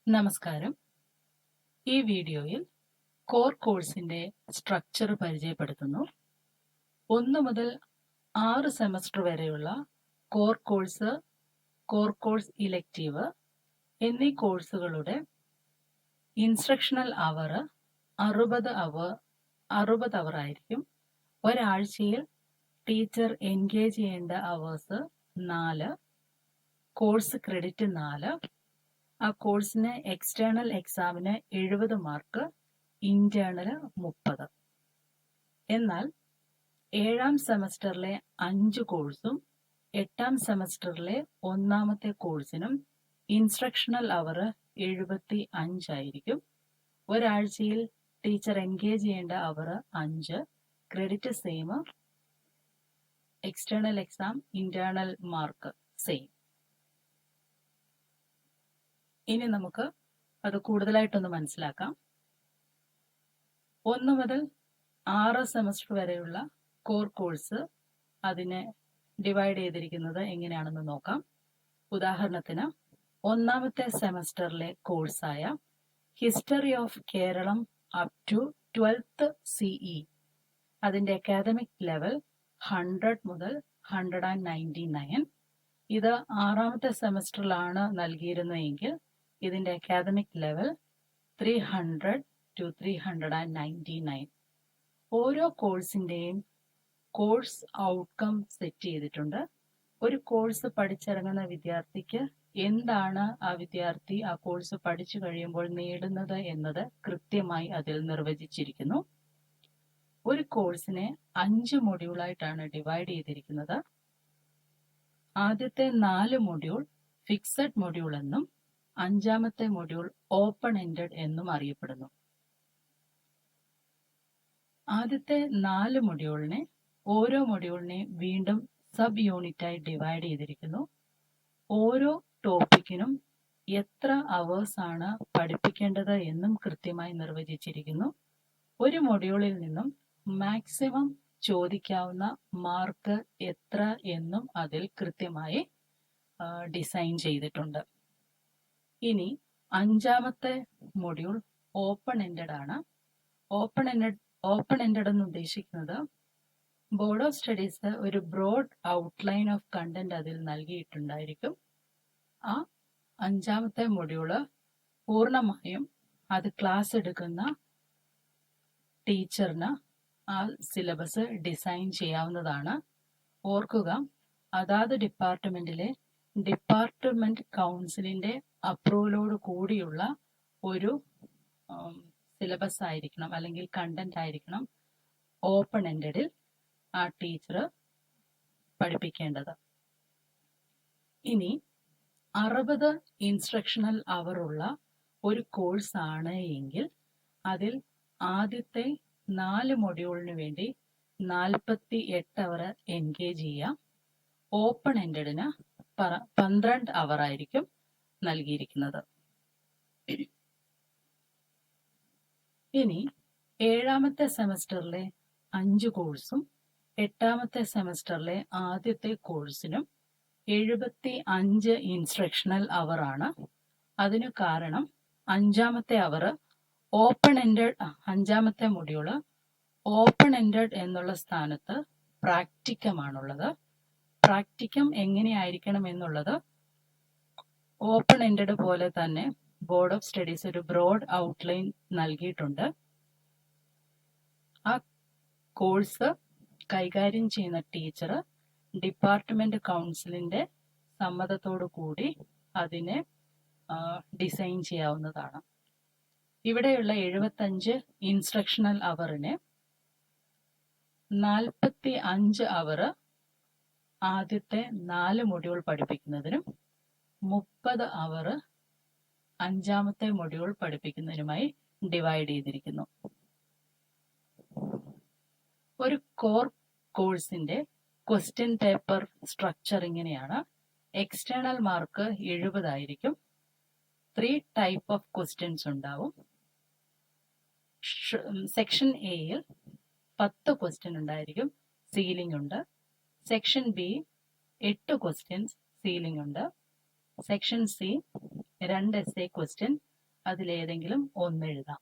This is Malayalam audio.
നമസ്കാരം. ഈ വീഡിയോയിൽ കോർ കോഴ്സിന്റെ സ്ട്രക്ചർ പരിചയപ്പെടുത്തുന്നു. 1 മുതൽ 6 സെമസ്റ്റർ വരെയുള്ള കോർ കോഴ്സ് ഇലക്റ്റീവ് എന്നീ കോഴ്സുകളുടെ ഇൻസ്ട്രക്ഷണൽ അവർ 60 അവർ ആയിരിക്കും. ഒരാഴ്ചയിൽ ടീച്ചർ എൻഗേജ് ചെയ്യേണ്ട അവേഴ്സ് 4, കോഴ്സ് ക്രെഡിറ്റ് 4. ആ കോഴ്സിന് എക്സ്റ്റേണൽ എക്സാമിന് 70 മാർക്ക്, ഇന്റേണൽ 30. എന്നാൽ 7ാം സെമസ്റ്ററിലെ 5 കോഴ്സും 8ാം സെമസ്റ്ററിലെ 1ാമത്തെ കോഴ്സിനും ഇൻസ്ട്രക്ഷണൽ അവർ 75 ആയിരിക്കും. ഒരാഴ്ചയിൽ ടീച്ചർ എൻഗേജ് ചെയ്യേണ്ട അവർ 5, credit same, external exam internal mark same. ഇനി നമുക്ക് അത് കൂടുതലായിട്ടൊന്ന് മനസ്സിലാക്കാം. 1 മുതൽ 6 സെമസ്റ്റർ വരെയുള്ള കോർ കോഴ്സ് അതിനെ ഡിവൈഡ് ചെയ്തിരിക്കുന്നത് എങ്ങനെയാണെന്ന് നോക്കാം. ഉദാഹരണത്തിന് 1ാമത്തെ സെമസ്റ്ററിലെ കോഴ്സായ history of Keralam up to 12th CE, അതിൻ്റെ അക്കാദമിക് ലെവൽ 100 മുതൽ 199. ഇത് 6ാമത്തെ സെമസ്റ്ററിലാണ് നൽകിയിരുന്നതെങ്കിൽ ഇതിൻ്റെ അക്കാദമിക് ലെവൽ 300 to 399. ഓരോ കോഴ്സിൻ്റെയും കോഴ്സ് ഔട്ട്കം സെറ്റ് ചെയ്തിട്ടുണ്ട്. ഒരു കോഴ്സ് പഠിച്ചിറങ്ങുന്ന വിദ്യാർത്ഥിക്ക് എന്താണ് ആ വിദ്യാർത്ഥി ആ കോഴ്സ് പഠിച്ചു കഴിയുമ്പോൾ നേടുന്നത് എന്നത് കൃത്യമായി അതിൽ നിർവചിച്ചിരിക്കുന്നു. ഒരു കോഴ്സിനെ 5 മൊഡ്യൂളായിട്ടാണ് ഡിവൈഡ് ചെയ്തിരിക്കുന്നത്. ആദ്യത്തെ 4 മൊഡ്യൂൾ ഫിക്സഡ് മൊഡ്യൂൾ എന്നും 5ാമത്തെ മൊഡ്യൂൾ ഓപ്പൺ എൻഡഡ് എന്നും അറിയപ്പെടുന്നു. ആദ്യത്തെ 4 മൊഡ്യൂളിനെ ഓരോ മൊഡ്യൂളിനെ വീണ്ടും സബ് യൂണിറ്റായി ഡിവൈഡ് ചെയ്തിരിക്കുന്നു. ഓരോ ടോപ്പിക്കിനും എത്ര അവേഴ്സ് ആണ് പഠിപ്പിക്കേണ്ടത് എന്നും കൃത്യമായി നിർവചിച്ചിരിക്കുന്നു. ഒരു മൊഡ്യൂളിൽ നിന്നും മാക്സിമം ചോദിക്കാവുന്ന മാർക്ക് എത്ര എന്നും അതിൽ കൃത്യമായി ഡിസൈൻ ചെയ്തിട്ടുണ്ട്. ഇനി 5ാമത്തെ മൊഡ്യൂൾ ഓപ്പൺ എൻഡഡ് ആണ്. ഓപ്പൺ എൻഡഡ് എന്ന് ഉദ്ദേശിക്കുന്നത് ബോർഡ് ഓഫ് സ്റ്റഡീസ് ഒരു ബ്രോഡ് ഔട്ട്ലൈൻ ഓഫ് കണ്ടന്റ് അതിൽ നൽകിയിട്ടുണ്ടായിരിക്കും. ആ 5ാമത്തെ മൊഡ്യൂള് പൂർണ്ണമായും അത് ക്ലാസ് എടുക്കുന്ന ടീച്ചറിന് ആ സിലബസ് ഡിസൈൻ ചെയ്യാവുന്നതാണ്. ഓർക്കുക, അതാത് ഡിപ്പാർട്ട്മെന്റിലെ ഡിപ്പാർട്ട്മെന്റ് കൗൺസിലിന്റെ അപ്രൂവലോട് കൂടിയുള്ള ഒരു സിലബസ് ആയിരിക്കണം, അല്ലെങ്കിൽ കണ്ടന്റ് ആയിരിക്കണം ഓപ്പൺ എൻഡഡിൽ ആ ടീച്ചർ പഠിപ്പിക്കേണ്ടത്. ഇനി 60 ഇൻസ്ട്രക്ഷണൽ അവർ ഉള്ള ഒരു കോഴ്സ് ആണ് എങ്കിൽ അതിൽ ആദ്യത്തെ 4 മൊഡ്യൂളിന് വേണ്ടി 48 അവർ എൻഗേജ് ചെയ്യാം. ഓപ്പൺ എൻഡഡിന് 12 അവർ ആയിരിക്കും നൽകിയിരിക്കുന്നത്. ഇനി 7ാമത്തെ സെമസ്റ്ററിലെ 5 കോഴ്സും 8ാമത്തെ സെമസ്റ്ററിലെ ആദ്യത്തെ കോഴ്സിനും 75 ഇൻസ്ട്രക്ഷണൽ അവർ ആണ്. അതിനു കാരണം 5ാമത്തെ അവർ ഓപ്പൺ എൻഡഡ്, 5ാമത്തെ മൊഡ്യൂള് ഓപ്പൺ എൻഡഡ് എന്നുള്ള സ്ഥാനത്ത് പ്രാക്ടിക്കമാണുള്ളത്. പ്രാക്ടിക്കം എങ്ങനെയായിരിക്കണം എന്നുള്ളത് ഓപ്പൺ എൻഡഡ് പോലെ തന്നെ ബോർഡ് ഓഫ് സ്റ്റഡീസ് ഒരു ബ്രോഡ് ഔട്ട്ലൈൻ നൽകിയിട്ടുണ്ട്. ആ കോഴ്സ് കൈകാര്യം ചെയ്യുന്ന ടീച്ചർ ഡിപ്പാർട്ട്മെന്റ് കൗൺസിലിന്റെ സമ്മതത്തോടു കൂടി അതിനെ ഡിസൈൻ ചെയ്യാവുന്നതാണ്. ഇവിടെയുള്ള 75 ഇൻസ്ട്രക്ഷണൽ അവറിനെ 45 അവർ ആദ്യത്തെ 4 മൊഡ്യൂൾ പഠിപ്പിക്കുന്നതിനും 30 അവർ 5ാമത്തെ മൊഡ്യൂൾ പഠിപ്പിക്കുന്നതിനുമായി ഡിവൈഡ് ചെയ്തിരിക്കുന്നു. ഒരു കോർ കോഴ്സിന്റെ ക്വസ്റ്റ്യൻ പേപ്പർ സ്ട്രക്ചർ ഇങ്ങനെയാണ്. എക്സ്റ്റേണൽ മാർക്ക് 70 ആയിരിക്കും. 3 ടൈപ്പ് ഓഫ് ക്വസ്റ്റ്യൻസ് ഉണ്ടാവും. സെക്ഷൻ എയിൽ 10 ക്വസ്റ്റ്യൻ ഉണ്ടായിരിക്കും, സീലിംഗ് ഉണ്ട്. സെക്ഷൻ ബി 8 ക്വസ്റ്റ്യൻസ്, സീലിംഗ് ഉണ്ട്. സെക്ഷൻ സി 2 essay ക്വസ്റ്റ്യൻ, അതിലേതെങ്കിലും ഒന്ന് എഴുതാം.